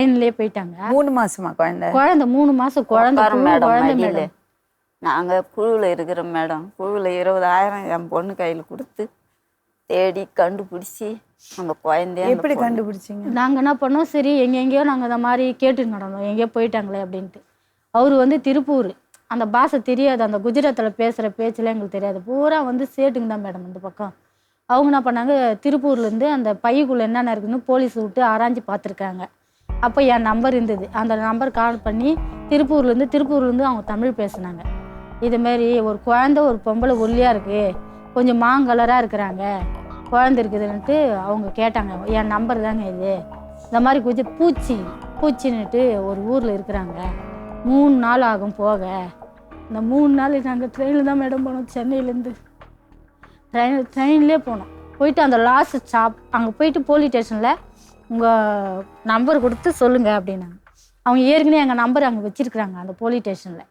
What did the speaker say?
ட்ரெயின்லேயே போயிட்டாங்க. 3 மாசமா குழந்தை? குழந்தை 3 மாசம் குழந்தை மேடம். நாங்கள் குழுவில் இருக்கிறோம் மேடம். குழுவில் 20,000 என் பொண்ணு கையில் கொடுத்து தேடி கண்டுபிடிச்சி அந்த குழந்தைய. எப்படி கண்டுபிடிச்சிங்க? நாங்கள் என்ன பண்ணோம், சரி எங்கெங்கேயோ நாங்கள் இந்த மாதிரி கேட்டுட்டு நடந்தோம், எங்கேயோ போயிட்டாங்களே அப்படின்ட்டு. அவர் வந்து திருப்பூர், அந்த பாஷை தெரியாது, அந்த குஜராத்தில் பேசுகிற பேச்செல்லாம் எங்களுக்கு தெரியாது, பூரா வந்து சேட்டுங்க தான் மேடம் இந்த பக்கம். அவங்க என்ன பண்ணாங்க, திருப்பூர்லேருந்து அந்த பையக்குள்ளே என்னென்ன இருக்குதுன்னு போலீஸ் விட்டு ஆராய்ஞ்சு பார்த்துருக்காங்க. அப்போ என் நம்பர் இருந்தது, அந்த நம்பர் கால் பண்ணி திருப்பூர்லேருந்து அவங்க தமிழ் பேசுனாங்க. இதுமாரி ஒரு குழந்தை, ஒரு பொம்பளை ஒல்லியாக இருக்குது, கொஞ்சம் மாங்கலராக இருக்கிறாங்க, குழந்தை இருக்குதுன்ட்டு அவங்க கேட்டாங்க. என் நம்பர் தாங்க இது, இந்த மாதிரி பூச்சின்னுட்டு ஒரு ஊரில் இருக்கிறாங்க, 3 நாள் ஆகும் போக. இந்த 3 நாள் நாங்கள் ட்ரெயினில் தான் மேடம் போனோம். சென்னையிலேருந்து ட்ரெயின்லேயே போனோம். போயிட்டு அந்த லாஸ்ட் ஸ்டாப் அங்கே போயிட்டு போலீஸ் ஸ்டேஷனில் உங்கள் நம்பர் கொடுத்து சொல்லுங்கள் அப்படின்னாங்க. அவங்க ஏற்கனவே எங்கள் நம்பர் அங்கே வச்சுருக்குறாங்க அந்த போலீஸ் ஸ்டேஷனில்.